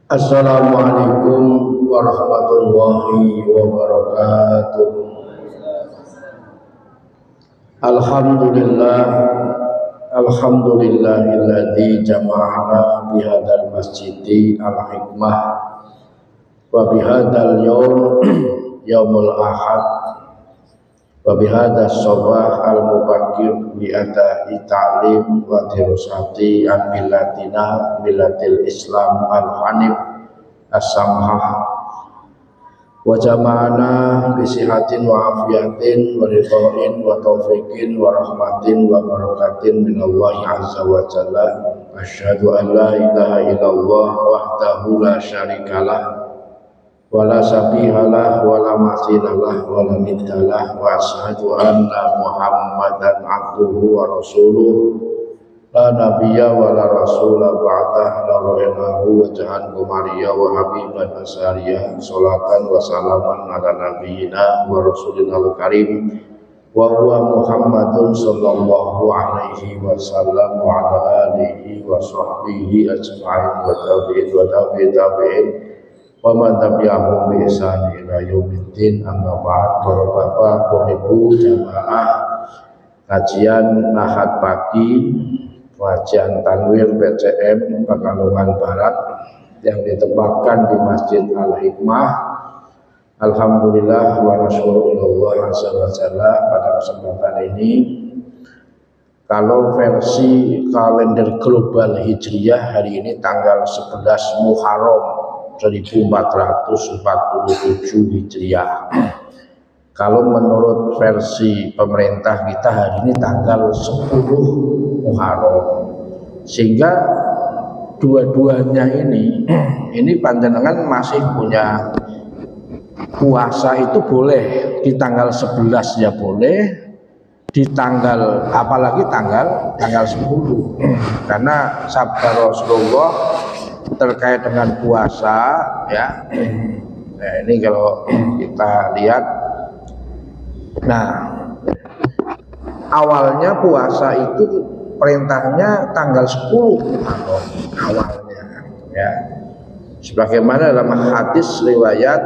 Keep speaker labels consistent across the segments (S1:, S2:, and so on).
S1: Assalamualaikum warahmatullahi wabarakatuh. Alhamdulillah, alhamdulillahilladzi jama'ana bihadzal masjidi al-hikmah wa bihadzal yaumul ahad wa bihadzal sabah al-mubakir bi ada'i ta'lim wa dirusati an millatil islam al-hanif as-samhah wa jama'ana bisihatin wa afiyatin wa ridhoin wa taufiqin wa rahmatin wa barakatin minallahi azza wa jalla. Asyhadu an la ilaha illallah wahdahu la syarikalah wa la sabihalah wa la mathilalah wa la niddalah wa asyhadu anna muhammadan abduhu wa rasuluh la nabiyya wa la rasulah ba'dah la ro'inahu wa jahan kumariya wa habiban asariyah salatan wa salaman ala nabiyina wa rasulina al-karim wa huwa muhammadun sallallahu alaihi wasallam wa ala alihi wa sahbihi ajma'in wa tabi'in wa tabi'in wa man tabi'ahum bi ihsan ila yaumiddin. Amma ba'd. Para bapak, para ibu jamaah kajian Ahad pagi Wajian Tanwir PCM Pekalongan Barat yang ditempatkan di Masjid Al-Hikmah. Alhamdulillah wa rasulullah azza pada kesempatan ini, kalau versi kalender global Hijriyah hari ini tanggal 11 Muharram 1447 Hijriah. Kalau menurut versi pemerintah kita hari ini tanggal 10 Muharram, sehingga dua-duanya ini panjenengan masih punya puasa itu boleh di tanggal 11 ya boleh, di tanggal apalagi tanggal 10, karena sabda Rasulullah terkait dengan puasa ya. Nah, ini kalau kita lihat, nah awalnya puasa itu perintahnya tanggal 10 Muharram awalnya ya. Sebagaimana dalam hadis riwayat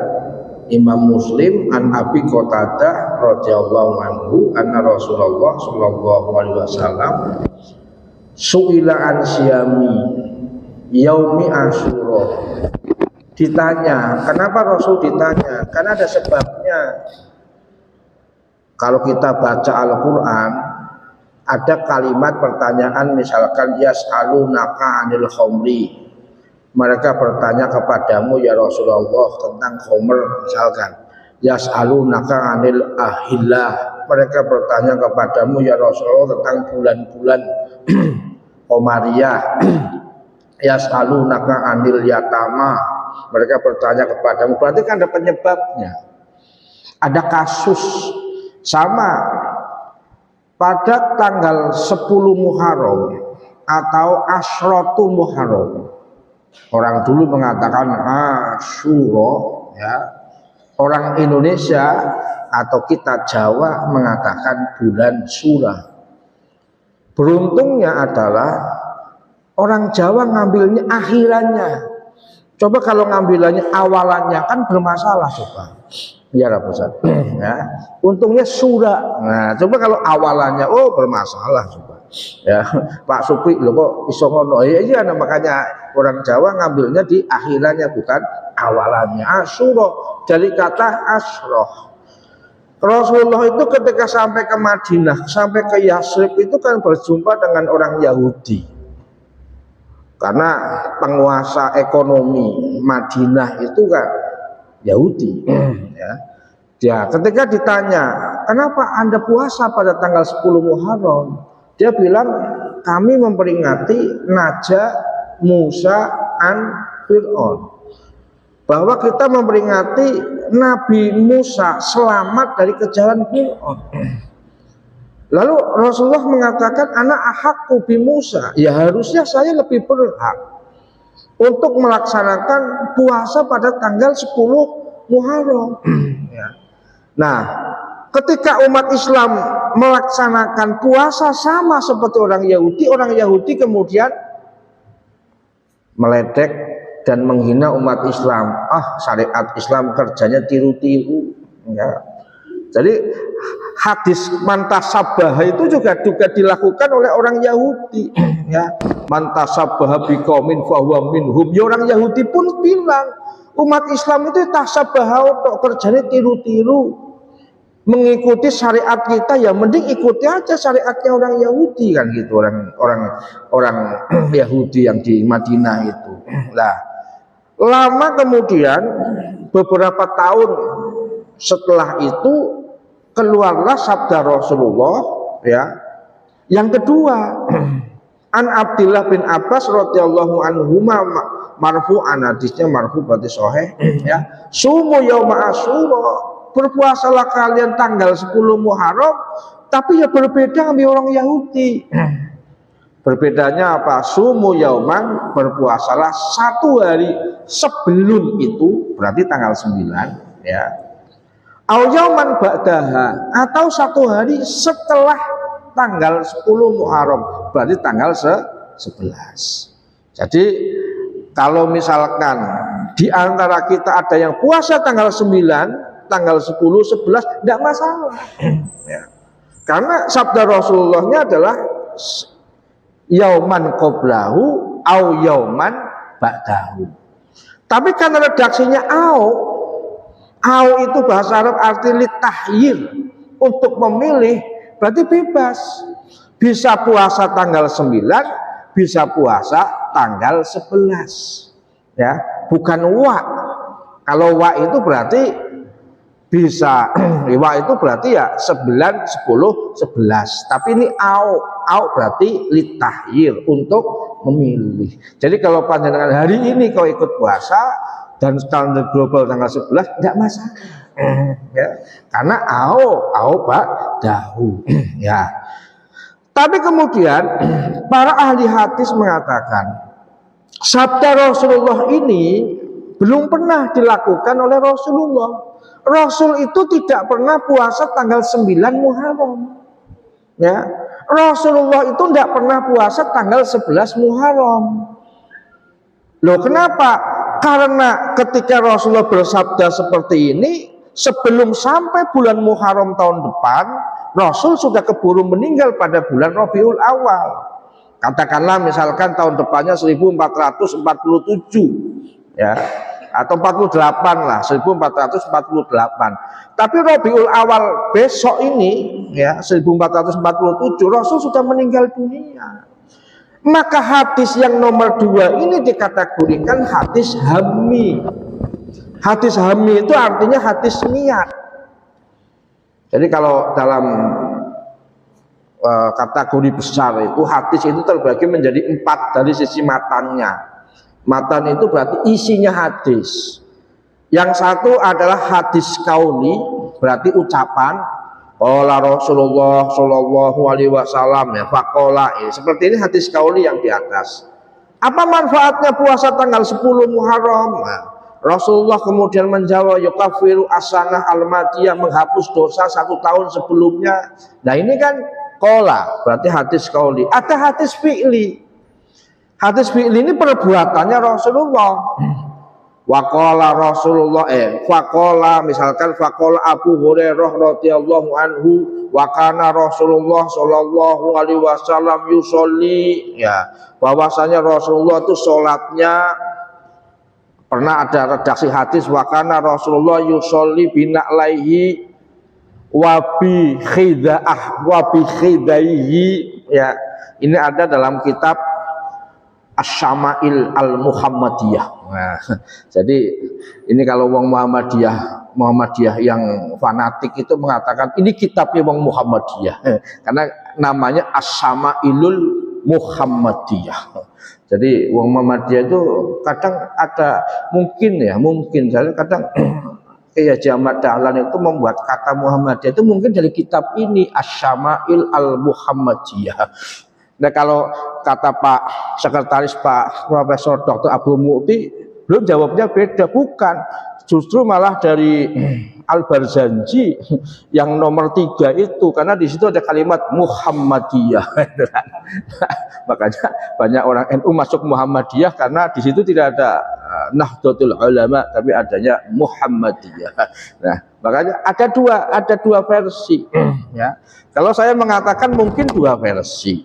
S1: Imam Muslim an Abi Qatadah radhiyallahu anhu anna Rasulullah sallallahu alaihi wasallam su'ila an siyami yaumi Asyura. Ditanya, kenapa Rasul ditanya? Karena ada sebabnya. Kalau kita baca Al-Quran, ada kalimat pertanyaan, misalkan yas'alunaka 'anil khamri. Mereka bertanya kepadamu ya Rasulullah tentang khamr, misalkan. Yas'alunaka 'anil ahillah. Mereka bertanya kepadamu ya Rasulullah tentang bulan-bulan Qamariyah. Yas'alunaka 'anil yatama. Mereka bertanya kepadamu, berarti kan ada penyebabnya. Ada kasus. Sama pada tanggal 10 Muharram atau Asyratu Muharram. Orang dulu mengatakan Asyura ya. Orang Indonesia atau kita Jawa mengatakan bulan Surah. Beruntungnya adalah orang Jawa ngambilnya akhirannya. Coba kalau ngambilannya awalannya kan bermasalah coba. Ya Ustaz. Ya. Untungnya surah. Nah, coba kalau awalannya bermasalah coba. Ya, Pak Supri lho kok iso ngono. Iya, makanya orang Jawa ngambilnya di akhirannya bukan awalannya. Asyura dari kata asroh. Rasulullah itu ketika sampai ke Madinah, sampai ke Yasrib itu kan berjumpa dengan orang Yahudi. Karena penguasa ekonomi Madinah itu kan Yahudi ya. Ya, ketika ditanya, "Kenapa Anda puasa pada tanggal 10 Muharram?" Dia bilang, "Kami memperingati Najah Musa an Fir'aun." Bahwa kita memperingati Nabi Musa selamat dari kejaran Fir'aun. Lalu Rasulullah mengatakan, "Ana ahaqqu bi Musa." Ya harusnya saya lebih berhak untuk melaksanakan puasa pada tanggal 10 Muharram. Nah, ketika umat Islam melaksanakan puasa sama seperti orang Yahudi kemudian meledek dan menghina umat Islam. Syariat Islam kerjanya tiru-tiru, ya. Jadi hadis mantasabah itu juga dilakukan oleh orang Yahudi, ya. Mantasabah biqaumin fahuwa minhum. Ya, orang Yahudi pun bilang umat Islam itu tasabah untuk kerjanya tiru-tiru, mengikuti syariat kita, ya mending ikuti aja syariatnya orang Yahudi kan gitu, orang Yahudi yang di Madinah itu. Nah, lama kemudian beberapa tahun setelah itu keluarlah sabda Rasulullah, ya, yang kedua. An Abdillah bin Abbas radhiyallahu anhuma marfu'an, hadisnya marfu berarti sahih, ya. Sumu yauma Asyura, berpuasalah kalian tanggal 10 Muharram, tapi ya berbeda dengan orang Yahudi. Berbedanya apa? Sumu yauman, berpuasalah satu hari sebelum itu, berarti tanggal 9, ya. Au yauman ba'daha, atau satu hari setelah tanggal 10 Muharram, berarti tanggal 11. Jadi kalau misalkan di antara kita ada yang puasa tanggal 9, tanggal 10, 11, tidak masalah, ya. Karena sabda Rasulullahnya adalah yauman qoblahu au yauman ba'dahu. Tapi karena redaksinya au itu bahasa Arab arti litahyir, untuk memilih, berarti bebas. Bisa puasa tanggal 9, bisa puasa tanggal 11. Ya, bukan wa. Kalau wa itu berarti bisa, wa itu berarti ya 9, 10, 11. Tapi ini au berarti litahyir, untuk memilih. Jadi kalau panjenengan hari ini kau ikut puasa dan kalender global tanggal 11, tidak masalah. Ya, karena au ba'dahu, ya. Tapi kemudian para ahli hadis mengatakan sabda Rasulullah ini belum pernah dilakukan oleh Rasulullah. Rasul itu tidak pernah puasa tanggal 9 Muharram, ya. Rasulullah itu tidak pernah puasa tanggal 11 Muharram. Loh, kenapa? Karena ketika Rasulullah bersabda seperti ini, sebelum sampai bulan Muharram tahun depan, Rasul sudah keburu meninggal pada bulan Rabiul Awal. Katakanlah misalkan tahun depannya 1447, ya, atau 48 lah, 1448. Tapi Rabiul Awal besok ini, ya, 1447, Rasul sudah meninggal dunia. Maka hadis yang nomor 2 ini dikategorikan hadis hammi. Hadis hammi itu artinya hadis niat. Jadi kalau dalam kategori besar itu, hadis itu terbagi menjadi 4 dari sisi matannya. Matan itu berarti isinya hadis. Yang satu adalah hadis qauli, berarti ucapan. Qala Rasulullah sallallahu alaihi wasallam, ya, faqala, seperti ini hadis qauli yang di atas. Apa manfaatnya puasa tanggal 10 Muharram? Nah, Rasulullah kemudian menjawab, yukafiru asanah al-madiyah, menghapus dosa 1 tahun sebelumnya. Nah, ini kan qala, berarti hadis qauli. Ada hadis fi'li. Hadis fi'li ini perbuatannya Rasulullah. Waqala Rasulullah, faqala, misalkan faqala Abu Hurairah radhiyallahu anhu, wa kana Rasulullah sallallahu alaihi wasallam yusolli, ya, bahwasanya Rasulullah itu sholatnya, pernah ada redaksi hadis wa kana Rasulullah yusolli bina'laihi wa bi khidaihi, ya. Ini ada dalam kitab Asy-Syama'il al-Muhammadiyah. Nah, jadi ini kalau wong Muhammadiyah yang fanatik itu mengatakan ini kitabnya wong Muhammadiyah, karena namanya Asy-Syama'ilul Muhammadiyah. Jadi wong Muhammadiyah itu kadang ada mungkin saya kadang kayak Ahmad Dahlan itu membuat kata Muhammadiyah itu mungkin dari kitab ini Asy-Syama'il al-Muhammadiyah. Nah, kalau kata Pak Sekretaris Pak Profesor Dr. Abdul Mu'ti, belum jawabnya beda, bukan. Justru malah dari Al-Barzanji yang nomor 3 itu, karena di situ ada kalimat Muhammadiyah. Makanya banyak orang NU masuk Muhammadiyah karena di situ tidak ada Nahdlatul Ulama, tapi adanya Muhammadiyah. Nah, makanya ada dua versi ya. Kalau saya mengatakan mungkin dua versi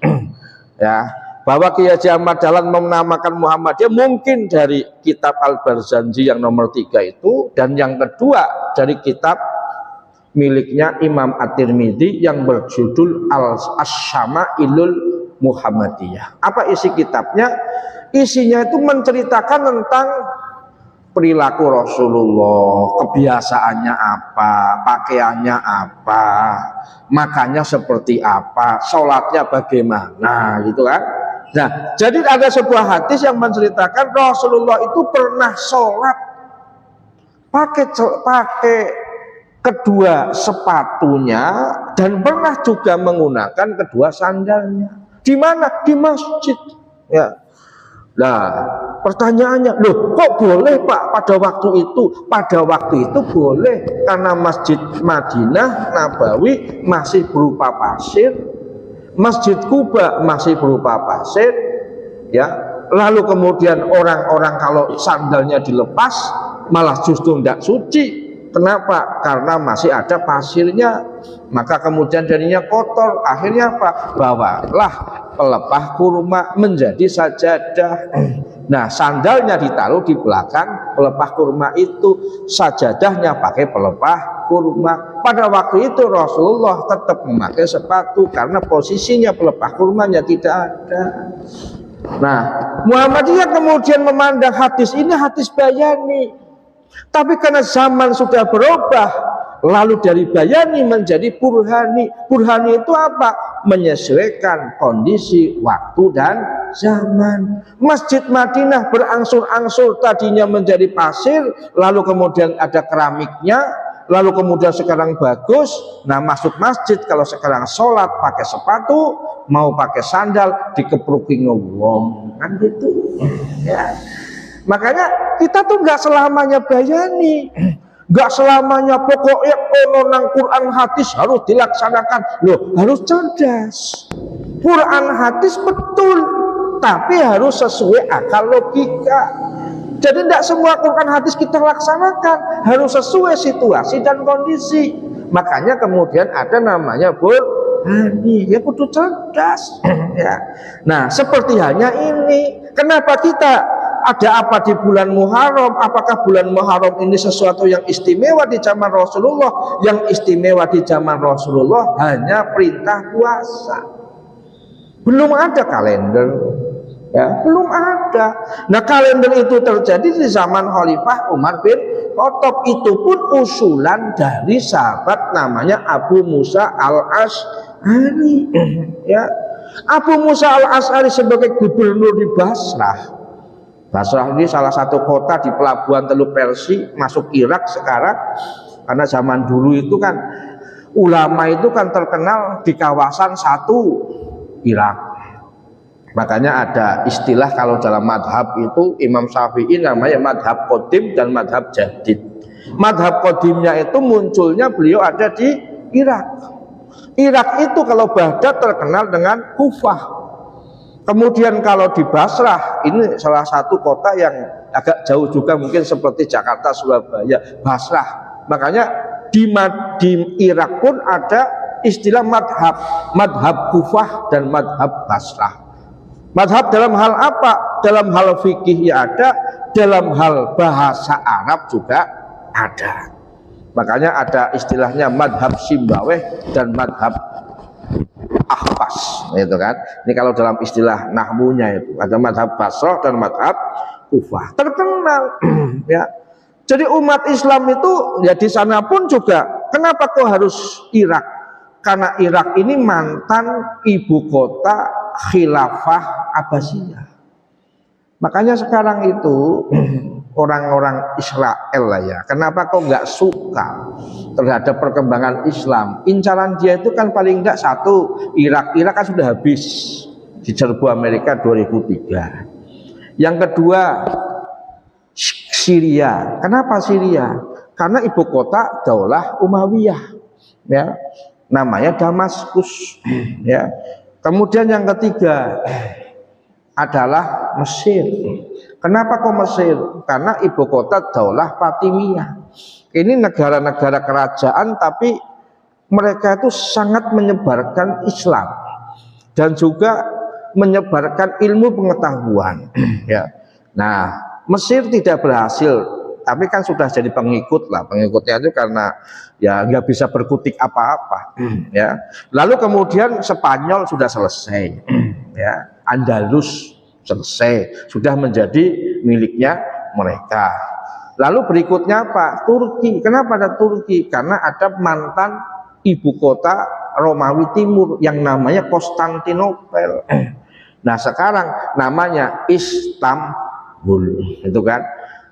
S1: ya, bahwa Kiai Haji Ahmad Dahlan menamakan Muhammadiyah mungkin dari kitab Al-Barzanji yang nomor 3 itu, dan yang kedua dari kitab miliknya Imam At-Tirmidzi yang berjudul Al-Syama'ilul Muhammadiyah. Apa isi kitabnya? Isinya itu menceritakan tentang perilaku Rasulullah, kebiasaannya apa, pakaiannya apa, makannya seperti apa, sholatnya bagaimana, gitu kan. Nah, jadi ada sebuah hadis yang menceritakan Rasulullah itu pernah sholat pakai kedua sepatunya dan pernah juga menggunakan kedua sandalnya. Di mana? Di masjid. Ya. Nah, pertanyaannya, loh kok boleh Pak pada waktu itu? Pada waktu itu boleh karena Masjid Madinah Nabawi masih berupa pasir, Masjid Kuba masih berupa pasir, ya. Lalu kemudian orang-orang kalau sandalnya dilepas malah justru tidak suci. Kenapa? Karena masih ada pasirnya, maka kemudian jadinya kotor. Akhirnya apa? Bawalah pelepah kurma menjadi sajadah. Nah, sandalnya ditaruh di belakang pelepah kurma itu, sajadahnya pakai pelepah kurma. Pada waktu itu Rasulullah tetap memakai sepatu karena posisinya pelepah kurmanya tidak ada. Nah, Muhammadiyah kemudian memandang hadis ini hadis bayani. Tapi karena zaman sudah berubah, lalu dari bayani menjadi burhani. Burhani itu apa? Menyesuaikan kondisi waktu dan zaman. Masjid Madinah berangsur-angsur tadinya menjadi pasir, lalu kemudian ada keramiknya, lalu kemudian sekarang bagus. Nah, masuk masjid kalau sekarang sholat pakai sepatu, mau pakai sandal dikepruki ngomong, kan gitu ya. Makanya kita tuh nggak selamanya bayani, nggak selamanya pokoknya nang Quran hadis harus dilaksanakan. Loh, harus cerdas. Quran hadis betul, tapi harus sesuai akal logika. Jadi tidak semua Quran hadis kita laksanakan, harus sesuai situasi dan kondisi. Makanya kemudian ada namanya burhani, ya kudu cerdas. Ya. Nah, seperti halnya ini. Kenapa kita ada apa di bulan Muharram? Apakah bulan Muharram ini sesuatu yang istimewa di zaman Rasulullah? Yang istimewa di zaman Rasulullah hanya perintah puasa. Belum ada kalender, ya, belum ada. Nah, kalender itu terjadi di zaman Khalifah Umar bin Khattab. Itu pun usulan dari sahabat namanya Abu Musa al-Asy'ari. Ya, Abu Musa al-Asy'ari sebagai gubernur di Basrah. Basrah ini salah satu kota di pelabuhan Teluk Persi, masuk Irak sekarang. Karena zaman dulu itu kan ulama itu kan terkenal di kawasan satu Irak. Makanya ada istilah kalau dalam madhab itu Imam Syafi'i namanya madhab qadim dan madhab jadid. Madhab qadimnya itu munculnya beliau ada di Irak. Irak itu kalau Baghdad terkenal dengan Kufah. Kemudian kalau di Basrah, ini salah satu kota yang agak jauh juga mungkin seperti Jakarta, Surabaya, Basrah. Makanya di Irak pun ada istilah madhab Kufah dan madhab Basrah. Madhab dalam hal apa? Dalam hal fikih ya ada, dalam hal bahasa Arab juga ada. Makanya ada istilahnya madhab Simbaweh dan madhab Ahwas, itu kan. Ini kalau dalam istilah nahmunya itu ada madhab Basrah dan madhab Kufah, terkenal. Ya. Jadi umat Islam itu ya di sana pun juga. Kenapa kok harus Irak? Karena Irak ini mantan ibu kota Khilafah Abbasiyah. Makanya sekarang itu orang-orang Israel lah ya, kenapa kok nggak suka terhadap perkembangan Islam? Incaran dia itu kan paling enggak satu, Irak kan sudah habis diserbu Amerika 2003. Yang kedua Syria. Kenapa Syria? Karena ibu kota Daulah Umayyah, ya, namanya Damaskus, ya. Kemudian yang ketiga adalah Mesir. Kenapa kok Mesir? Karena ibu kota Daulah Fatimiyah. Ini negara-negara kerajaan, tapi mereka itu sangat menyebarkan Islam dan juga menyebarkan ilmu pengetahuan. Ya. Nah, Mesir tidak berhasil, tapi kan sudah jadi pengikut lah. Pengikutnya itu karena ya nggak bisa berkutik apa-apa. Ya. Lalu kemudian Spanyol sudah selesai. Ya. Andalus selesai, sudah menjadi miliknya mereka. Lalu berikutnya apa? Turki. Kenapa ada Turki? Karena ada mantan ibu kota Romawi Timur yang namanya Konstantinopel. Nah sekarang namanya Istanbul, itu kan.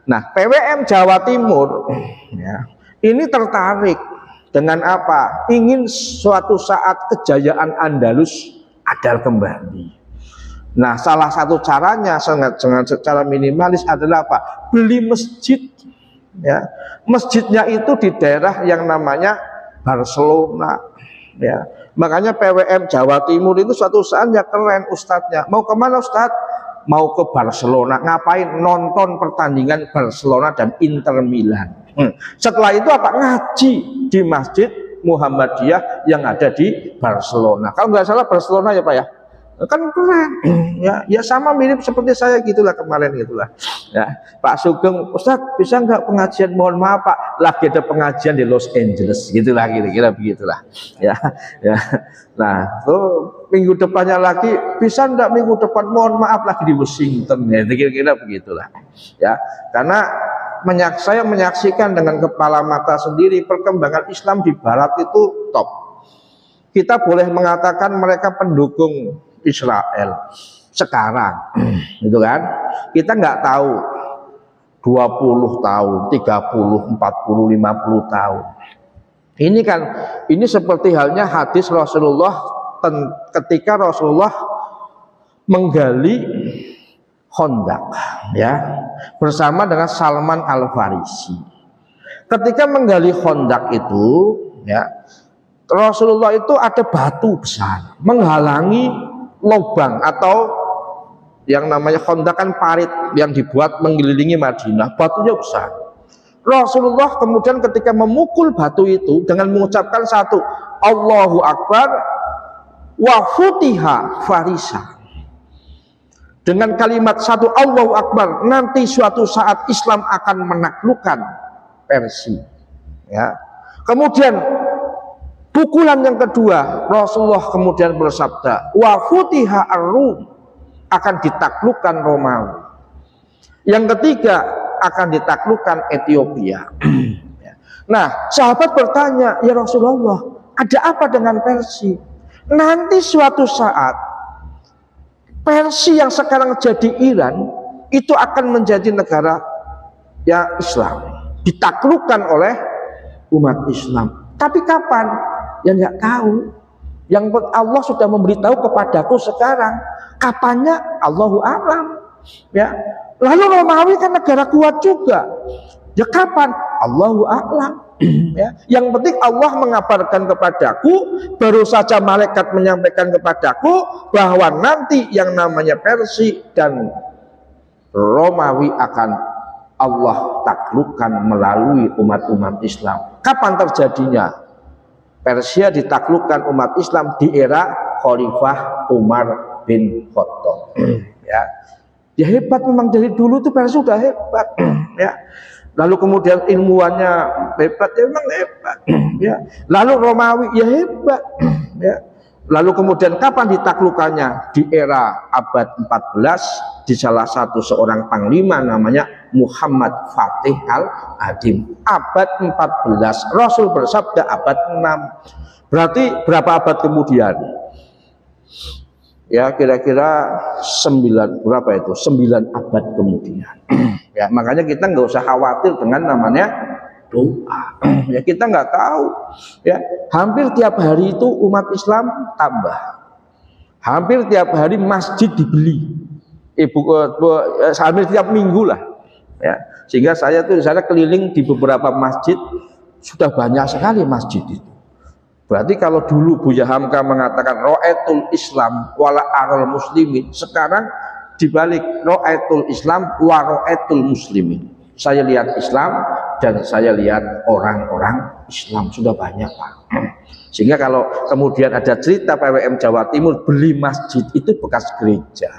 S1: Nah PWM Jawa Timur ya, ini tertarik dengan apa? Ingin suatu saat kejayaan Andalus ada kembali. Nah salah satu caranya secara minimalis adalah apa? Beli masjid. Ya, masjidnya itu di daerah yang namanya Barcelona. Ya, makanya PWM Jawa Timur itu suatu saat ya keren ustadznya. Mau kemana ustadz? Mau ke Barcelona. Ngapain? Nonton pertandingan Barcelona dan Inter Milan. Setelah itu apa? Ngaji di Masjid Muhammadiyah yang ada di Barcelona. Kalau nggak salah Barcelona ya Pak ya. Kan keren. Ya sama mirip seperti saya gitulah kemarin gitulah. Ya, Pak Sugeng, Ustadz bisa nggak pengajian? Mohon maaf Pak, lagi ada pengajian di Los Angeles, gitulah kira-kira begitulah. Ya. Nah, tuh minggu depannya lagi bisa nggak minggu depan? Mohon maaf lagi di Washington, ya kira-kira begitulah. Ya, karena saya menyaksikan dengan kepala mata sendiri perkembangan Islam di Barat itu top. Kita boleh mengatakan mereka pendukung Israel sekarang, gitu kan? Kita nggak tahu 20 tahun, 30, 40, 50 tahun. Ini seperti halnya hadis Rasulullah ketika Rasulullah menggali Khandaq, ya, bersama dengan Salman Al Farisi. Ketika menggali Khandaq itu, ya, Rasulullah itu ada batu besar menghalangi lubang atau yang namanya Khandaq kan parit yang dibuat mengelilingi Madinah, batunya besar. Rasulullah kemudian ketika memukul batu itu dengan mengucapkan satu Allahu Akbar wa futiha Farisa. Dengan kalimat satu Allahu Akbar, nanti suatu saat Islam akan menaklukkan Persia. Ya. Kemudian pukulan yang kedua, Rasulullah kemudian bersabda, wa futiha ar-Rum, akan ditaklukkan Romawi. Yang ketiga, akan ditaklukkan Ethiopia. Nah, sahabat bertanya, ya Rasulullah, ada apa dengan Persia? Nanti suatu saat, Persia yang sekarang jadi Iran, itu akan menjadi negara ya Islam, ditaklukkan oleh umat Islam. Tapi kapan? Ya nggak tahu. Yang Allah sudah memberitahu kepadaku sekarang. Kapannya Allahu a'lam. Ya. Lalu Romawi kan negara kuat juga. Ya kapan? Allahu a'lam. Ya. Yang penting Allah mengabarkan kepadaku, baru saja malaikat menyampaikan kepadaku bahwa nanti yang namanya Persia dan Romawi akan Allah taklukkan melalui umat-umat Islam. Kapan terjadinya? Persia ditaklukkan umat Islam di era Khalifah Umar bin Khattab. Ya hebat memang, dari dulu tuh Persia sudah hebat. Ya. Lalu kemudian ilmuannya hebat, ya memang hebat. Ya. Lalu Romawi ya hebat. Ya. Lalu kemudian kapan ditaklukannya? Di era abad 14 di salah satu seorang panglima namanya Muhammad Fatih Al-Adim. Abad 14, Rasul bersabda abad 6. Berarti berapa abad kemudian? Ya kira-kira 9 abad kemudian. Ya makanya kita nggak usah khawatir dengan namanya doa. Ya kita nggak tahu. Ya hampir tiap hari itu umat Islam tambah. Hampir tiap hari masjid dibeli. Hampir tiap minggu lah. Ya sehingga saya tuh di sana keliling di beberapa masjid, sudah banyak sekali masjid itu. Berarti kalau dulu Buya Hamka mengatakan ro'etul Islam wala aral muslimin, sekarang dibalik ra'aitul Islam wa ra'aitul muslimin. Saya lihat Islam dan saya lihat orang-orang Islam, sudah banyak Pak. Sehingga kalau kemudian ada cerita PWM Jawa Timur beli masjid, itu bekas gereja.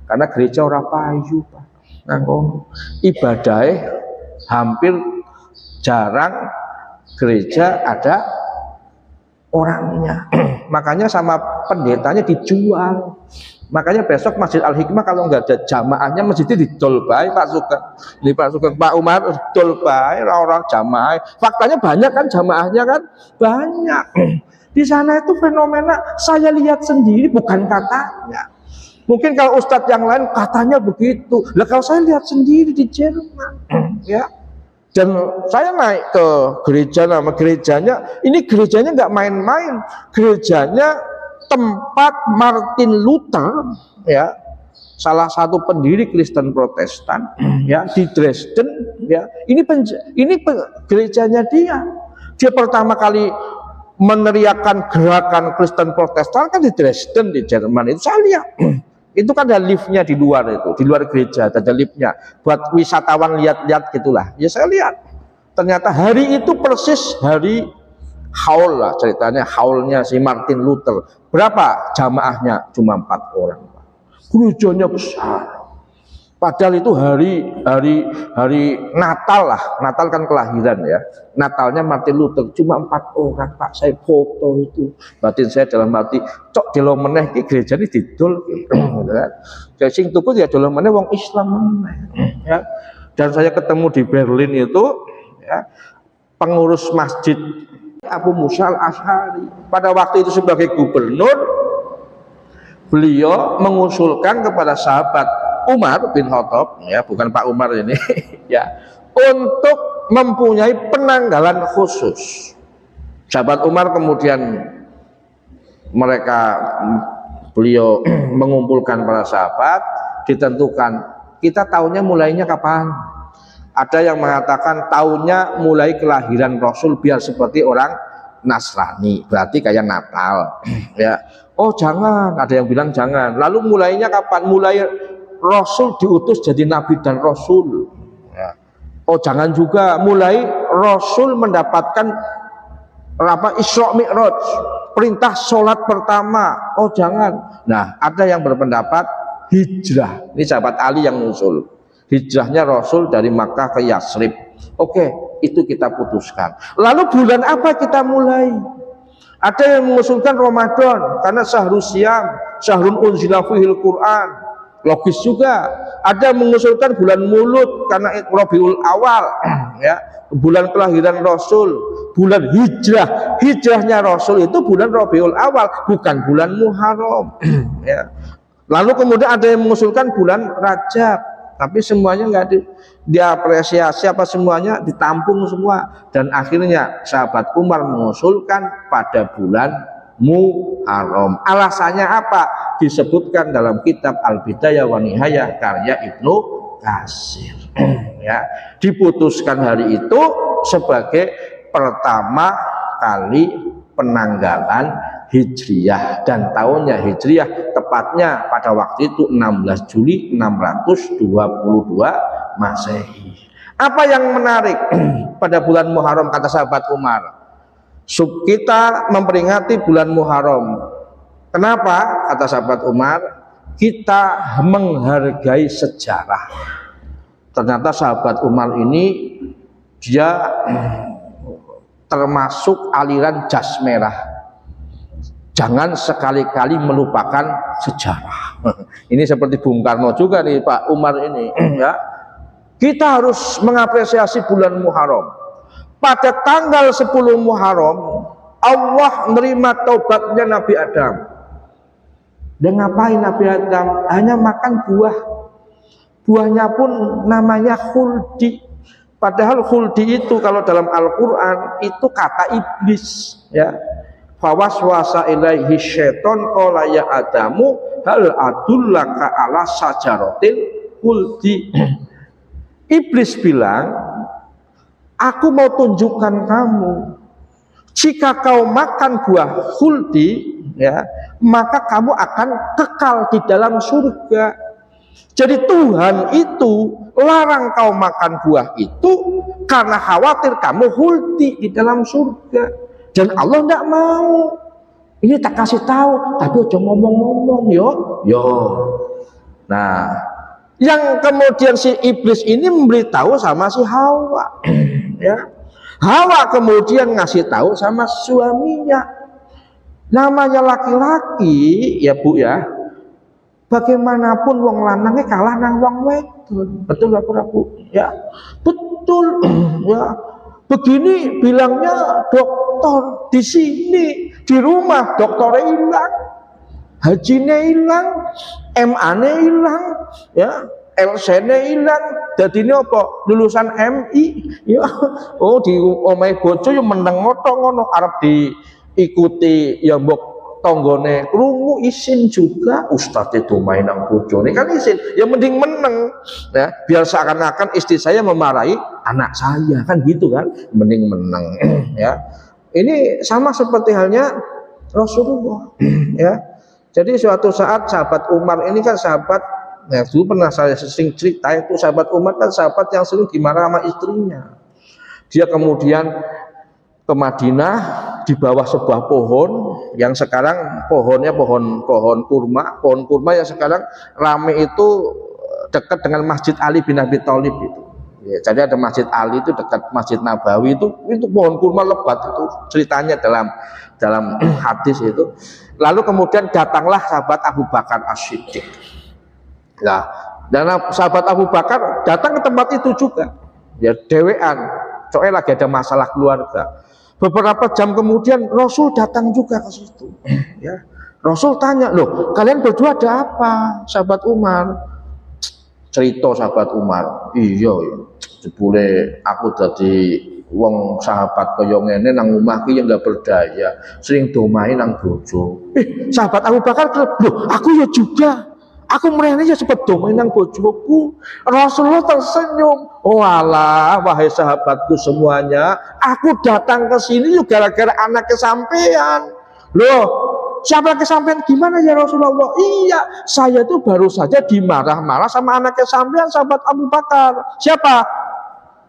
S1: Karena gereja orang payu Pak. Nganggo ibadah hampir jarang gereja ada orangnya. Makanya sama pendetanya dijual. Makanya besok Masjid Al-Hikmah kalau nggak ada jamaahnya, masjidnya didol bae Pak Sugeng. Ini Pak Sugeng, Pak Umar dol bae orang jamaah. Faktanya banyak kan jamaahnya kan? Banyak. Di sana itu fenomena saya lihat sendiri, bukan katanya. Mungkin kalau ustadz yang lain katanya begitu. Lah kalau saya lihat sendiri di Jerman, ya. Dan saya naik ke gereja, nama gerejanya, ini gerejanya nggak main-main, gerejanya tempat Martin Luther, ya, salah satu pendiri Kristen Protestan, ya, di Dresden, ya, ini gerejanya dia. Dia pertama kali meneriakan gerakan Kristen Protestan kan di Dresden di Jerman itu, saya lihat. Itu kan ada liftnya di luar itu, di luar gereja ada liftnya buat wisatawan lihat-lihat gitulah. Ya saya lihat, ternyata hari itu persis hari haul lah ceritanya, haulnya si Martin Luther. Berapa jamaahnya? Cuma 4 orang. Gerejanya besar. Padahal itu hari Natal lah, Natal kan kelahiran ya. Natalnya Martin Luther, cuma 4 orang Pak. Saya foto itu, batin saya dalam hati, cok delo meneh ki gereja ini didol gitu kan. Jadi sing tuku ya delo meneh wong Islam meneh ya. Dan saya ketemu di Berlin itu ya, pengurus masjid Abu Musa Al-Asy'ari. Pada waktu itu sebagai gubernur, beliau mengusulkan kepada sahabat Umar bin Khattab, ya bukan Pak Umar ini, ya, untuk mempunyai penanggalan khusus. Sahabat Umar kemudian beliau mengumpulkan para sahabat, ditentukan kita tahunnya mulainya kapan. Ada yang mengatakan tahunnya mulai kelahiran Rasul biar seperti orang Nasrani, berarti kayak Natal, ya. Oh jangan, ada yang bilang jangan. Lalu mulainya kapan? Mulai Rasul diutus jadi Nabi dan Rasul. Oh jangan juga, mulai Rasul mendapatkan Isra Mi'raj, perintah sholat pertama. Oh jangan. Nah ada yang berpendapat hijrah. Ini sahabat Ali yang mengusul hijrahnya Rasul dari Makkah ke Yasrib. Oke, itu kita putuskan. Lalu bulan apa kita mulai? Ada yang mengusulkan Ramadan karena syahrul siyam, syahrun unzila fihil Quran. Logis juga. Ada yang mengusulkan bulan Mulud karena Rabiul Awal, ya, bulan kelahiran Rasul, bulan hijrah. Hijrahnya Rasul itu bulan Rabiul Awal, bukan bulan Muharram. Ya. Lalu kemudian ada yang mengusulkan bulan Rajab, tapi semuanya nggak diapresiasi, apa semuanya ditampung semua. Dan akhirnya sahabat Umar mengusulkan pada bulan Muharram. Alasannya apa? Disebutkan dalam kitab Al-Bidayah wa Nihayah karya Ibnu Katsir. Ya, diputuskan hari itu sebagai pertama kali penanggalan Hijriyah, dan tahunnya Hijriyah tepatnya pada waktu itu 16 Juli 622 Masehi. Apa yang menarik pada bulan Muharram kata sahabat Umar? Kita memperingati bulan Muharram. Kenapa? Kata sahabat Umar, kita menghargai sejarah. Ternyata sahabat Umar ini dia termasuk aliran jas merah. Jangan sekali-kali melupakan sejarah. Ini seperti Bung Karno juga nih Pak Umar ini, ya. Kita harus mengapresiasi bulan Muharram. Pada tanggal 10 Muharram Allah menerima taubatnya Nabi Adam. Dan ngapain Nabi Adam? Hanya makan buah. Buahnya pun namanya khuldi. Padahal khuldi itu kalau dalam Al-Quran itu kata iblis, ya. Fawaswasa ilaihi syaiton qala ya Adamu hal adullaka ala sajaratil khuldi. Iblis bilang, aku mau tunjukkan kamu, jika kau makan buah khuldi, ya, maka kamu akan kekal di dalam surga. Jadi Tuhan itu larang kau makan buah itu karena khawatir kamu huldi di dalam surga. Dan Allah tidak mau. Ini tak kasih tahu, tapi udah ngomong-ngomong yo. Nah, yang kemudian si iblis ini memberitahu sama si Hawa. Ya. Hawa kemudian ngasih tahu sama suaminya. Namanya laki-laki, ya Bu ya. Bagaimanapun wong lanangnya kalah nang wong wedon. Betul apa Bu? Ya. Betul. Ya. Begini bilangnya dokter di sini, di rumah dokternya hilang, hajinya hilang, MA-nya hilang, ya, LC-nya hilang. Jadi ini apa? Lulusan MI, ya. Oh di omahe bojo yang meneng ngono arep diikuti ya mbok tonggone krungu isin juga ustaz itu main nang bojone kan isin ya mending meneng ya biar seakan-akan istri saya memarahi anak saya kan gitu kan mending meneng ya ini sama seperti halnya Rasulullah ya jadi suatu saat sahabat Umar ini kan sahabat ya dulu pernah saya sering cerita itu sahabat Umar kan sahabat yang sering dimarah sama istrinya dia kemudian ke Madinah di bawah sebuah pohon yang sekarang pohonnya pohon kurma yang sekarang rame itu dekat dengan Masjid Ali bin Abi Thalib itu. Ya, jadi ada Masjid Ali itu dekat Masjid Nabawi itu pohon kurma lebat itu ceritanya dalam hadis itu. Lalu kemudian datanglah sahabat Abu Bakar As-Siddiq. Nah, dan sahabat Abu Bakar datang ke tempat itu juga. Ya dewean, soalnya lagi ada masalah keluarga. Beberapa jam kemudian Rasul datang juga ke situ. Ya. Rasul tanya, loh kalian berdua ada apa? Sahabat Umar. Cerita sahabat Umar. Iya, jebule aku jadi wong sahabat kaya ngene nang omah ki nggak berdaya, sering domain nang bojo. Sahabat Abu Bakar, loh aku ya juga. Aku mrene ya sebab domain nang bojoku. Rasulullah tersenyum. Oh alah, wahai sahabatku semuanya, aku datang ke sini juga gara-gara anaknya sampean. Loh, siapa kesampean gimana ya Rasulullah? Iya, saya tuh baru saja dimarah-marah sama anaknya sampean, sahabat Abu Bakar. Siapa?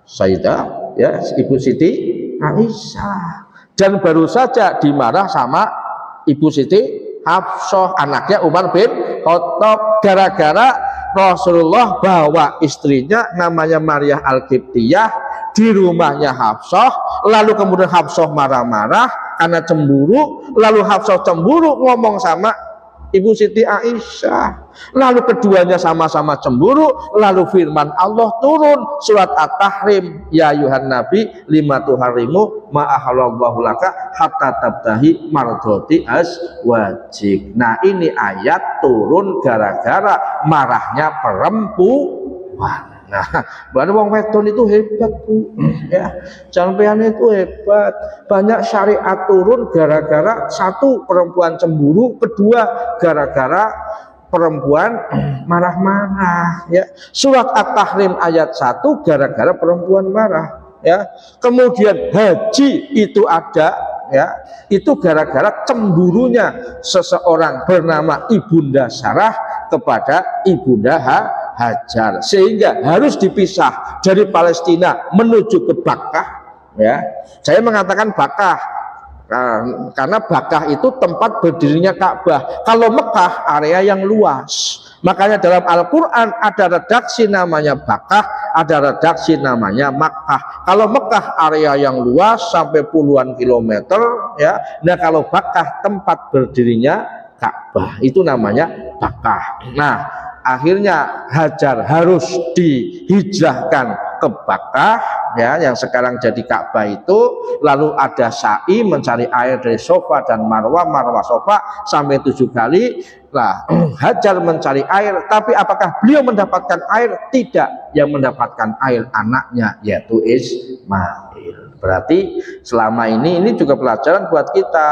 S1: Sayyidah, ya, Ibu Siti Aisyah. Dan baru saja dimarah sama Ibu Siti Hafsah, anaknya Umar bin Khattab, gara-gara Rasulullah bawa istrinya namanya Maria Al-Qibtiyah di rumahnya Hafsah, lalu kemudian Hafsah marah-marah karena cemburu, lalu Hafsah cemburu ngomong sama Ibu Siti Aisyah, lalu keduanya sama-sama cemburu, lalu firman Allah turun surat At-Tahrim, ya ayuhan nabi lima tuharimu ma ahallallahu laka hatta tabtahi mardhati azwajik. Nah ini ayat turun gara-gara marahnya perempuan. Nah, berarti wong wedon itu hebat Bu, ya. Sampean itu hebat. Banyak syariat turun gara-gara satu perempuan cemburu, kedua gara-gara perempuan marah-marah, ya. Surat At-Tahrim ayat 1 gara-gara perempuan marah, ya. Kemudian haji itu ada, ya. Itu gara-gara cemburunya seseorang bernama Ibunda Sarah kepada Ibunda Hajar, sehingga harus dipisah dari Palestina menuju ke Bakkah. Ya, saya mengatakan Bakkah karena Bakkah itu tempat berdirinya Ka'bah. Kalau Mekah area yang luas, makanya dalam Al-Quran ada redaksi namanya Bakkah, ada redaksi namanya Makkah. Kalau Mekah area yang luas sampai puluhan kilometer, ya. Nah kalau Bakkah tempat berdirinya Ka'bah itu namanya Bakkah. Nah akhirnya Hajar harus dihijrahkan ke Bakkah, ya, yang sekarang jadi Ka'bah itu. Lalu ada sa'i mencari air dari Sofa dan Marwah, Marwah Sofa sampai 7 kali. Nah, Hajar mencari air, tapi apakah beliau mendapatkan air? Tidak, yang mendapatkan air anaknya yaitu Ismail. Berarti selama ini juga pelajaran buat kita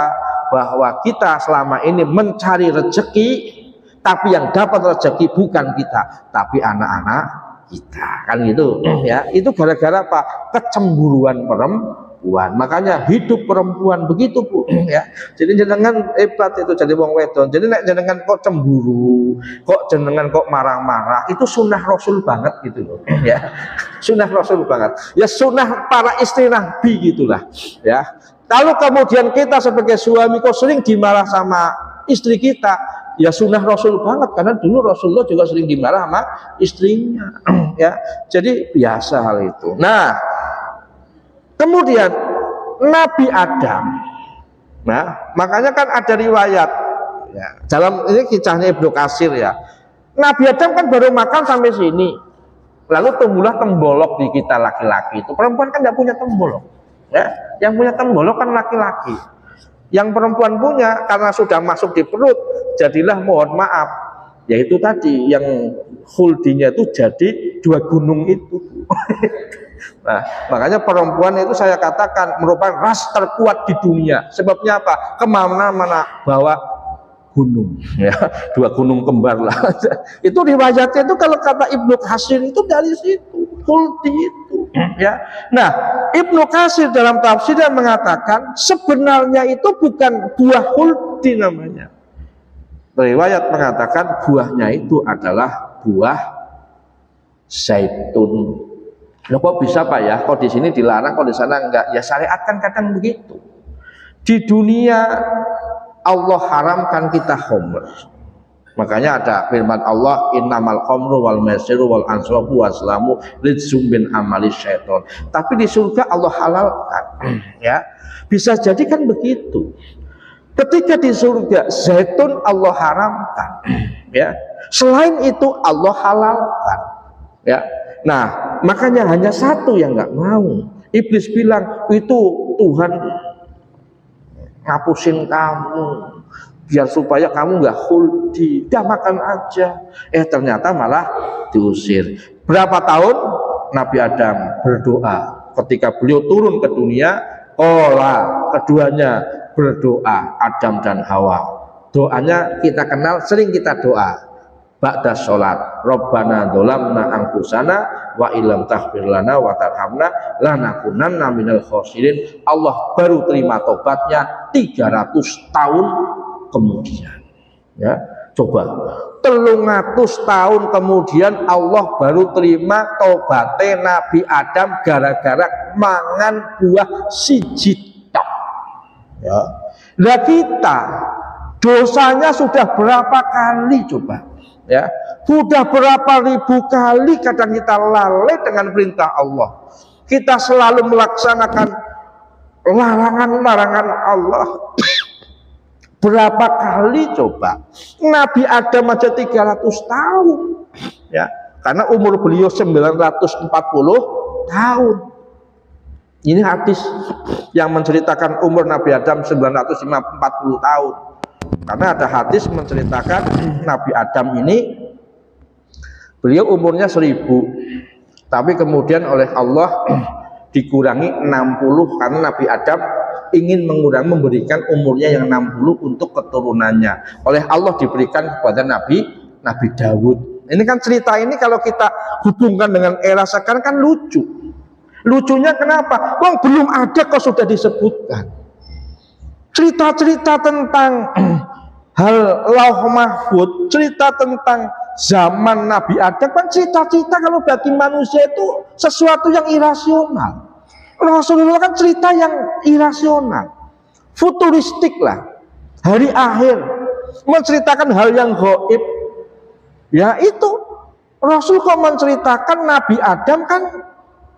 S1: bahwa kita selama ini mencari rezeki, tapi yang dapat rezeki bukan kita, tapi anak-anak kita, kan gitu ya. Itu gara-gara apa? Kecemburuan perempuan. Makanya hidup perempuan begitu Bu ya. Jadi jenengan hebat itu jadi wong wedon. Jadi nek jenengan kok cemburu, kok jenengan kok marah-marah, itu sunnah Rasul banget gitu loh ya. Sunnah Rasul banget. Ya sunnah para istri Nabi gitulah ya. Kalau kemudian kita sebagai suami kok sering dimarah sama istri kita, ya sunnah Rasul banget, karena dulu Rasulullah juga sering dimarah sama istrinya ya. Jadi biasa hal itu. Nah, kemudian Nabi Adam, nah makanya kan ada riwayat ya, dalam ini kisahnya Ibnu Katsir ya, Nabi Adam kan baru makan sampai sini, lalu tumbuhlah tembolok di kita laki-laki. Itu perempuan kan nggak punya tembolok ya, yang punya tembolok kan laki-laki. Yang perempuan punya karena sudah masuk di perut, jadilah mohon maaf, yaitu tadi yang huldinya itu jadi 2 gunung itu. Nah, makanya perempuan itu saya katakan merupakan ras terkuat di dunia. Sebabnya apa? Kemana-mana bawa gunung, ya, 2 gunung kembar lah. Itu riwayatnya itu kalau kata Ibnu Katsir itu dari situ, huldi itu. Ya, nah Ibnu Katsir dalam tafsirnya mengatakan sebenarnya itu bukan buah huldi namanya. Riwayat mengatakan buahnya itu adalah buah zaitun. Loh kok bisa Pak ya? Kok di sini dilarang, kok di sana enggak? Ya syariat kan kadang begitu. Di dunia Allah haramkan kita khamr. Makanya ada firman Allah, innamal khamru wal maisiru wal ansabu waslamu rijzum min amali syaiton. Tapi di surga Allah halalkan ya. Bisa jadi kan begitu. Ketika di surga zaitun Allah haramkan ya. Selain itu Allah halalkan ya. Nah, makanya hanya satu yang nggak mau. Iblis bilang, itu Tuhan ngapusin kamu biar supaya kamu nggak huldi, udah makan aja. Ternyata malah diusir. Berapa tahun Nabi Adam berdoa ketika beliau turun ke dunia? Keduanya berdoa, Adam dan Hawa. Doanya kita kenal, sering kita doa ba'da sholat, Rabbana dzolamna anfusana wa illam taghfir lana wa tarhamna lanakunanna minal khosirin. Allah baru terima tobatnya 300 tahun kemudian ya. Coba 300 tahun kemudian Allah baru terima tobatnya Nabi Adam gara-gara mangan buah siji tok ya. Nah kita dosanya sudah berapa kali coba ya, sudah berapa ribu kali kadang kita lalai dengan perintah Allah. Kita selalu melaksanakan larangan-larangan Allah. Berapa kali coba? Nabi Adam aja 300 tahun ya, karena umur beliau 940 tahun. Ini hadis yang menceritakan umur Nabi Adam 940 tahun. Karena ada hadis menceritakan Nabi Adam ini beliau umurnya 1000, tapi kemudian oleh Allah dikurangi 60 karena Nabi Adam ingin memberikan umurnya yang 60 untuk keturunannya. Oleh Allah diberikan kepada Nabi Daud. Ini kan cerita ini kalau kita hubungkan dengan era sekarang kan lucu. Lucunya kenapa? Wong belum ada kok sudah disebutkan. Cerita-cerita tentang hal lauh mahfud, cerita tentang zaman Nabi Adam kan cerita-cerita kalau bagi manusia itu sesuatu yang irasional. Rasulullah kan cerita yang irasional, futuristik lah, hari akhir, menceritakan hal yang gaib. Ya itu Rasul kok menceritakan Nabi Adam kan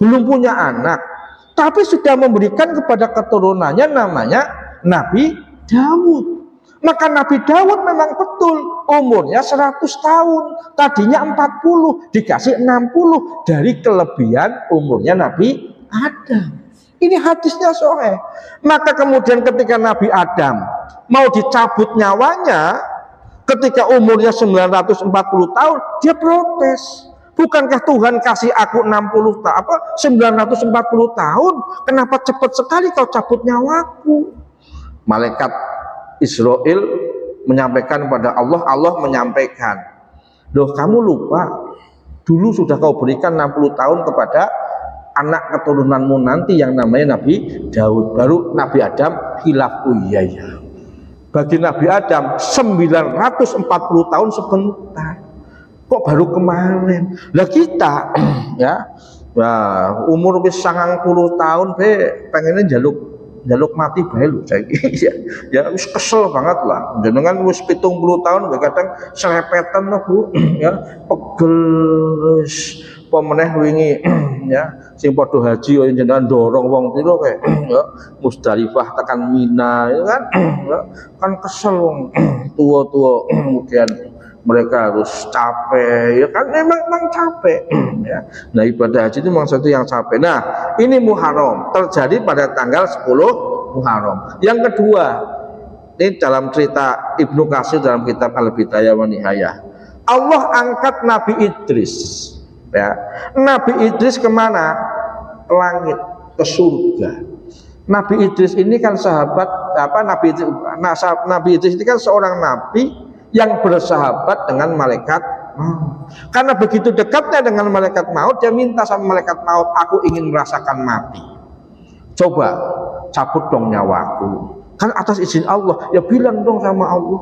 S1: belum punya anak, tapi sudah memberikan kepada keturunannya namanya Nabi Daud. Maka Nabi Daud memang betul umurnya 100 tahun, tadinya 40 dikasih 60 dari kelebihan umurnya Nabi Adam. Ini hadisnya sahih. Maka kemudian ketika Nabi Adam mau dicabut nyawanya ketika umurnya 940 tahun, dia protes. Bukankah Tuhan kasih aku 940 tahun? Kenapa cepat sekali kau cabut nyawaku? Malaikat Israel menyampaikan kepada Allah, Allah menyampaikan, loh kamu lupa dulu sudah kau berikan 60 tahun kepada anak keturunanmu nanti yang namanya Nabi Daud. Baru Nabi Adam khilaf. Oh iya ya, bagi Nabi Adam 940 tahun sebentar, kok baru kemarin. Lah kita ya, umur wis 90 tahun be pengennya jaluk mati bae lho saiki. Ya wis kesel banget lah. Jenengan wis 70 tahun kadang selepetan lah Bu ya, pegel wis pemeneh wingi ya sing padha haji jenengan dorong wong pira kayak ya Musdalifah tekan Mina ya kan ya, kan kesel wong tua-tua kemudian mereka harus capek ya kan, memang capek ya. Nah ibadah haji itu memang sesuatu yang capek. Nah ini Muharram terjadi pada tanggal 10 Muharram. Yang kedua, ini dalam cerita Ibnu Katsir dalam kitab Al-Bidayah wa Nihayah, Allah angkat Nabi Idris ya. Nabi Idris kemana? Ke langit, ke surga. Nabi Idris ini kan sahabat Nabi Idris ini kan seorang nabi yang bersahabat dengan malaikat maut. Karena begitu dekatnya dengan malaikat maut, dia minta sama malaikat maut, aku ingin merasakan mati. Coba cabut dong nyawaku. Kan atas izin Allah, ya bilang dong sama Allah.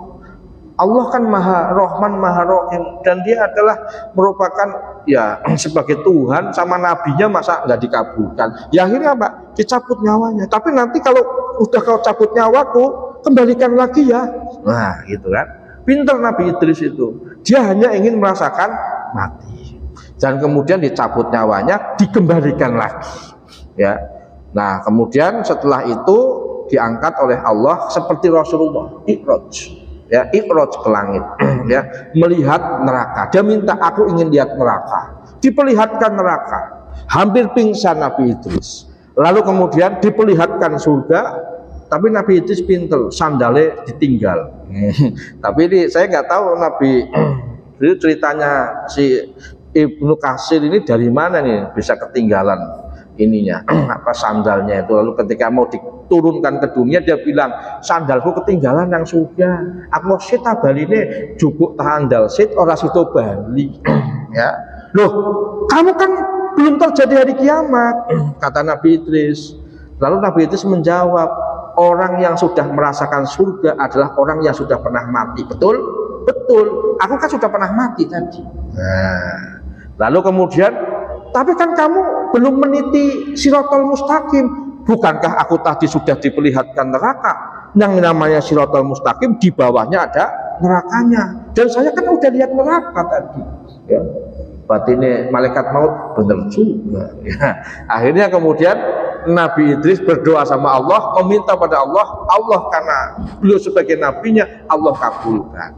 S1: Allah kan Maha Rahman, Maha Rahim, dan dia adalah merupakan ya sebagai Tuhan, sama nabinya masa nggak dikabulkan. Ya akhirnya Pak, dicabut nyawanya. Tapi nanti kalau udah kau cabut nyawaku, kembalikan lagi ya. Nah gitu kan. Pintar Nabi Idris itu, dia hanya ingin merasakan mati, dan kemudian dicabut nyawanya, dikembalikan lagi ya. Nah kemudian setelah itu diangkat oleh Allah seperti Rasulullah, Iqraj ya, Iqraj ke langit ya, melihat neraka. Dia minta, aku ingin lihat neraka. Diperlihatkan neraka, hampir pingsan Nabi Idris. Lalu kemudian diperlihatkan surga. Tapi Nabi Idris pinter, sandalnya ditinggal. Tapi ini saya nggak tahu Nabi itu ceritanya si Ibnu Katsir ini dari mana nih bisa ketinggalan ininya apa sandalnya itu. Lalu ketika mau diturunkan ke dunia dia bilang, sandalku ketinggalan yang surga. Aku mau sita bali ini jupuk tandal sit ora situ bali. Ya, loh kamu kan belum terjadi hari kiamat, kata Nabi Idris. Lalu Nabi Idris menjawab, orang yang sudah merasakan surga adalah orang yang sudah pernah mati. Betul? Betul. Aku kan sudah pernah mati tadi. Nah, lalu kemudian, tapi kan kamu belum meniti Shiratal Mustaqim. Bukankah aku tadi sudah diperlihatkan neraka? Yang namanya Shiratal Mustaqim di bawahnya ada nerakanya. Dan saya kan udah lihat neraka tadi. Ya. Berarti ini malaikat maut benar juga. Ya. Akhirnya kemudian Nabi Idris berdoa sama Allah, meminta pada Allah, Allah karena beliau sebagai nabinya, Allah kabulkan.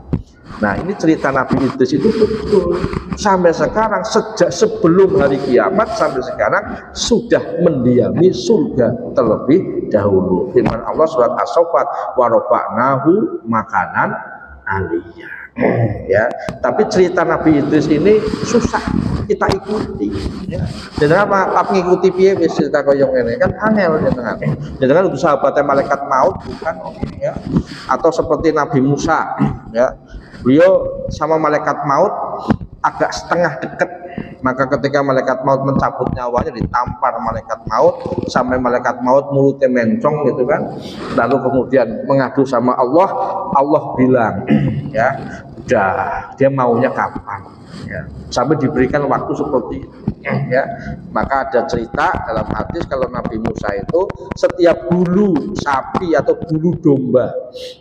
S1: Nah ini cerita Nabi Idris itu betul. Sampai sekarang, sejak sebelum hari kiamat sampai sekarang sudah mendiami surga terlebih dahulu. Firman Allah surat As-Saffat, wa rafa'nahu makanan aliyah. Ya, tapi cerita Nabi Idris ini susah kita ikuti ya. Jangan apa ngikuti piye wis cerita koyo ngene kan angel jenengan. Jenengan itu sahabatnya malaikat maut bukan ya. Atau seperti Nabi Musa ya. Beliau sama malaikat maut agak setengah dekat. Maka ketika malaikat maut mencabut nyawanya, ditampar malaikat maut sampai malaikat maut mulutnya mencong gitu kan. Lalu kemudian mengadu sama Allah, Allah bilang ya udah, dia maunya kapan ya, sampai diberikan waktu seperti itu ya. Maka ada cerita dalam hadis kalau Nabi Musa itu setiap bulu sapi atau bulu domba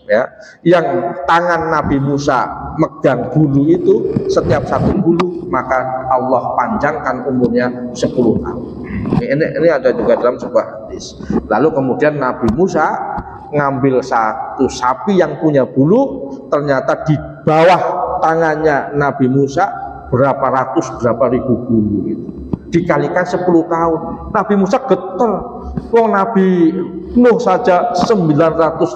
S1: ya, yang tangan Nabi Musa megang bulu itu, setiap satu bulu maka Allah panjangkan umurnya 10 tahun. Ini ada juga dalam sebuah hadis. Lalu kemudian Nabi Musa ngambil satu sapi yang punya bulu, ternyata di bawah tangannya Nabi Musa berapa ratus, berapa ribu bulu itu. Dikalikan 10 tahun. Nabi Musa geter. Wong Nabi Nuh saja 950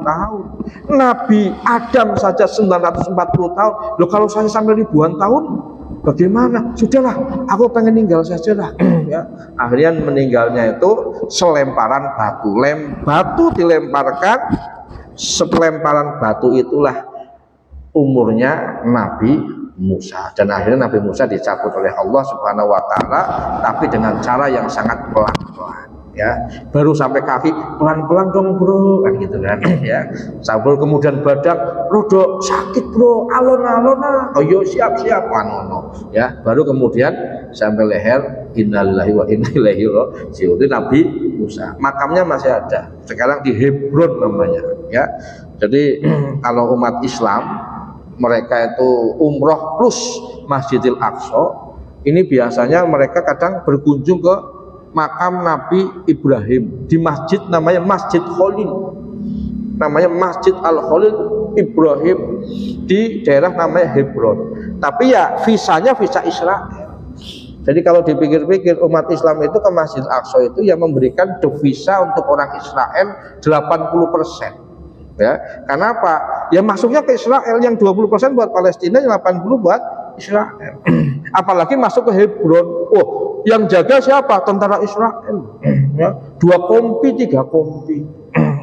S1: tahun. Nabi Adam saja 940 tahun. Loh kalau saya sampai ribuan tahun, bagaimana? Sudahlah, aku pengen meninggal saja lah. Ya. Akhirnya meninggalnya itu selemparan batu. Batu dilemparkan, selemparan batu itulah umurnya Nabi Musa, dan akhirnya Nabi Musa dicabut oleh Allah Subhanahu wa taala, tapi dengan cara yang sangat pelan-pelan ya, baru sampai kaki pelan-pelan dong bro kan gitu kan ya, sambil kemudian badan rodok sakit bro, alon-alon oh yo siap-siap manono ya, baru kemudian sampai leher innalillahi wa inna ilaihi raji'un. Itu Nabi Musa, makamnya masih ada sekarang di Hebron namanya ya. Jadi kalau umat Islam mereka itu umroh plus Masjidil Aqsa, ini biasanya mereka kadang berkunjung ke makam Nabi Ibrahim di masjid namanya Masjid Khalil, namanya Masjid Al-Khalil Ibrahim di daerah namanya Hebron. Tapi ya visanya visa Israel. Jadi kalau dipikir-pikir umat Islam itu ke Masjid Aqsa itu yang memberikan devisa untuk orang Israel 80%. Ya, karena apa? Ya masuknya ke Israel, yang 20% buat Palestina, yang 80% buat Israel. Apalagi masuk ke Hebron. Oh, yang jaga siapa? Tentara Israel. Ya, 2 kompi, 3 kompi.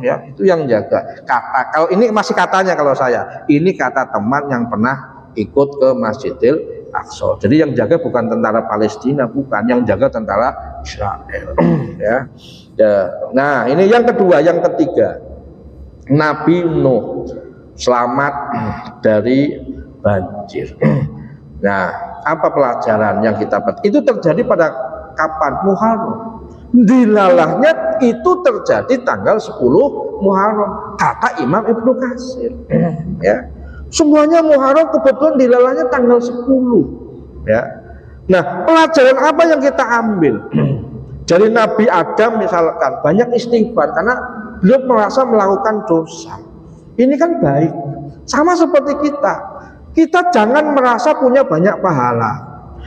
S1: Ya, itu yang jaga. Kata kalau ini masih katanya, kalau saya, ini kata teman yang pernah ikut ke Masjidil Aqsa. Jadi yang jaga bukan tentara Palestina, bukan, yang jaga tentara Israel. Ya. Ya. Nah, ini yang kedua, yang ketiga. Nabi Nuh selamat dari banjir. Nah, apa pelajaran yang kita dapat? Itu terjadi pada kapan? Muharram. Dilalahnya itu terjadi tanggal 10 Muharram, kata Imam Ibnu Katsir. Ya. Semuanya Muharram, kebetulan dilalahnya tanggal 10. Ya. Nah, pelajaran apa yang kita ambil? Dari Nabi Adam misalkan banyak istighfar karena beliau merasa melakukan dosa. Ini kan baik. Sama seperti kita. Kita jangan merasa punya banyak pahala,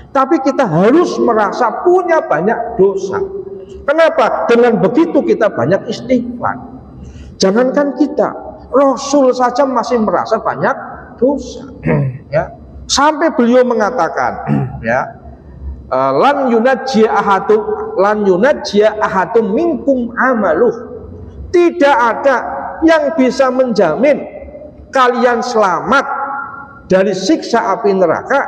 S1: tapi kita harus merasa punya banyak dosa. Kenapa? Dengan begitu kita banyak istighfar. Jangankan kita, Rasul saja masih merasa banyak dosa. Ya. Sampai beliau mengatakan, ya, lan yunajjiya ahadum minkum amaluh. Tidak ada yang bisa menjamin kalian selamat dari siksa api neraka.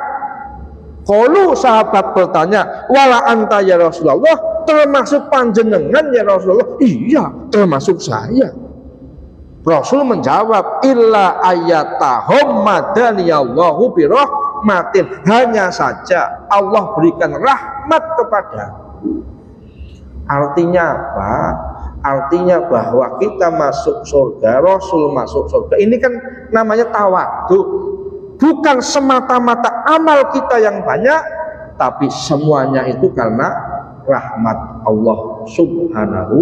S1: Kalau sahabat bertanya, wala anta ya Rasulullah, termasuk panjenengan ya Rasulullah? Iya, termasuk saya. Rasul menjawab, illa ayatahum madaniyallahu birahmatin, hanya saja Allah berikan rahmat kepada. Artinya apa? Artinya bahwa kita masuk surga, Rasul masuk surga, ini kan namanya tawadhu. Bukan semata-mata amal kita yang banyak, tapi semuanya itu karena rahmat Allah Subhanahu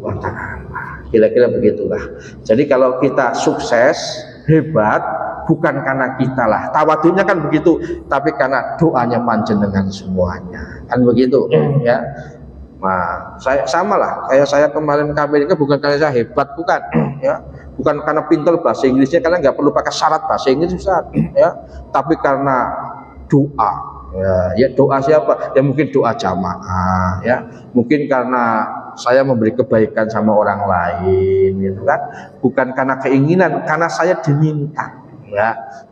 S1: wa ta'ala. Kira-kira begitulah. Jadi kalau kita sukses, hebat, bukan karena kita lah, tawadhunya kan begitu, tapi karena doanya panjenengan semuanya, kan begitu ya. Nah, saya sama lah, kayak saya kemarin ke Amerika bukan karena saya hebat, bukan ya, bukan karena pintar bahasa Inggrisnya, karena nggak perlu pakai syarat bahasa Inggris Ustaz, ya, tapi karena doa. Ya doa siapa? Ya mungkin doa jamaah, ya mungkin karena saya memberi kebaikan sama orang lain, gitu kan, bukan karena keinginan, karena saya diminta,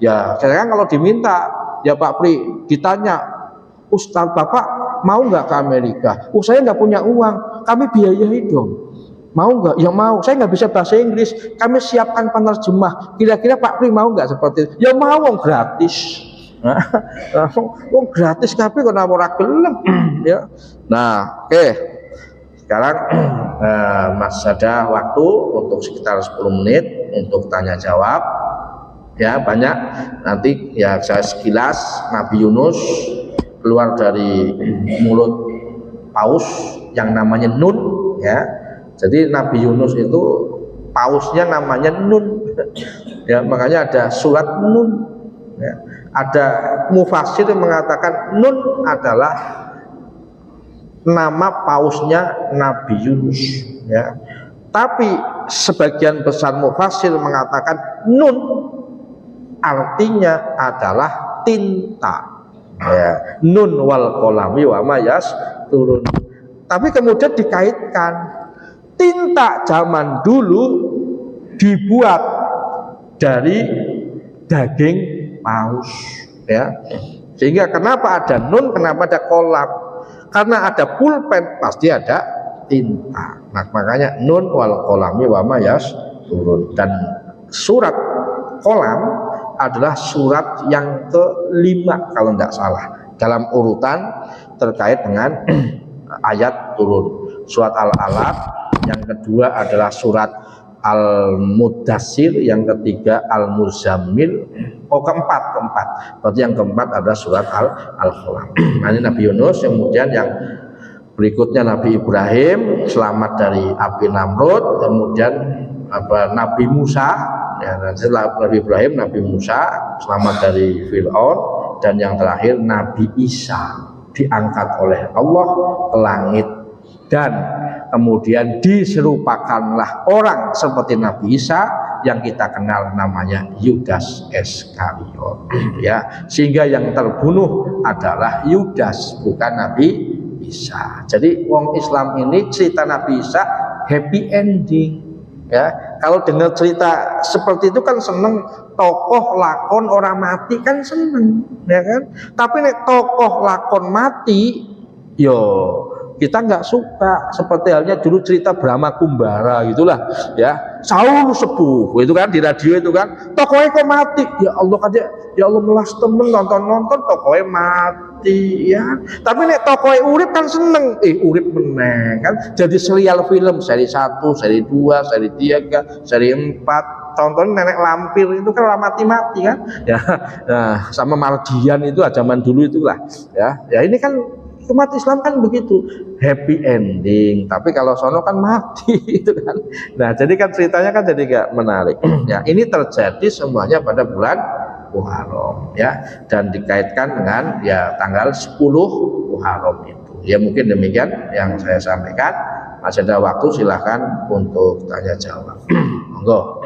S1: ya saya kan kalau diminta, ya Pak Pri ditanya, Ustaz Bapak mau nggak ke Amerika? Saya nggak punya uang, kami biayai dong. Mau nggak? Ya mau. Saya nggak bisa bahasa Inggris, kami siapkan penerjemah. Kira-kira Pak Pri mau nggak seperti itu? Ya mau, wong gratis. Wong gratis tapi kok ora gelem ya. Nah, oke. Sekarang masih ada waktu untuk sekitar 10 menit untuk tanya jawab. Ya, banyak. Nanti ya saya sekilas Nabi Yunus keluar dari mulut paus yang namanya Nun, ya. Jadi Nabi Yunus itu pausnya namanya Nun. Ya, makanya ada surat Nun. Ya. Ada mufasir yang mengatakan Nun adalah nama pausnya Nabi Yunus, ya. Tapi sebagian besar mufasir mengatakan Nun artinya adalah tinta. Ya, nun wal qalami wa ma yasturun. Tapi kemudian dikaitkan tinta zaman dulu dibuat dari daging paus, ya. Sehingga kenapa ada nun, kenapa ada kolam? Karena ada pulpen pasti ada tinta. Nah, makanya nun wal kolami wa ma yasturun. Dan surat kolam adalah surat yang kelima kalau tidak salah dalam urutan terkait dengan ayat turun. Surat Al-Alaq, yang kedua adalah surat Al-Mudassir, yang ketiga Al-Muzammil, keempat. Berarti yang keempat adalah surat Al-Qalam. Nah, ini Nabi Yunus. Kemudian yang berikutnya Nabi Ibrahim selamat dari api Namrud. Kemudian Nabi Musa, ya, Nabi Ibrahim, Nabi Musa selamat dari Fir'aun. Dan yang terakhir Nabi Isa diangkat oleh Allah ke langit, dan kemudian diserupakanlah orang seperti Nabi Isa yang kita kenal namanya Yudas Iskariot, ya, sehingga yang terbunuh adalah Yudas, bukan Nabi Isa. Jadi wong Islam ini cerita Nabi Isa happy ending, ya. Kalau dengar cerita seperti itu kan seneng, tokoh lakon orang mati kan seneng, ya kan. Tapi nek tokoh lakon mati, yo kita nggak suka. Seperti halnya dulu cerita Brahma Kumbara gitulah, ya. Saul sepuh itu kan di radio itu kan, tokohnya kok mati, ya Allah aja, ya Allah melas temen nonton tokohnya mati, ya. Tapi nek tokohnya urip kan seneng, urip meneng kan. Jadi serial film seri 1, seri 2, seri 3, seri 4. Tonton Nenek Lampir itu kan mati-mati kan, ya. Nah, sama Mardian itu zaman dulu itulah, ya. Ya ini kan umat Islam kan begitu, happy ending. Tapi kalau sono kan mati itu kan. Nah, jadi kan ceritanya kan jadi gak menarik. Ya, ini terjadi semuanya pada bulan Muharram, ya, dan dikaitkan dengan ya tanggal 10 Muharram itu. Ya mungkin demikian yang saya sampaikan. Masih ada waktu, silahkan untuk tanya jawab. Monggo.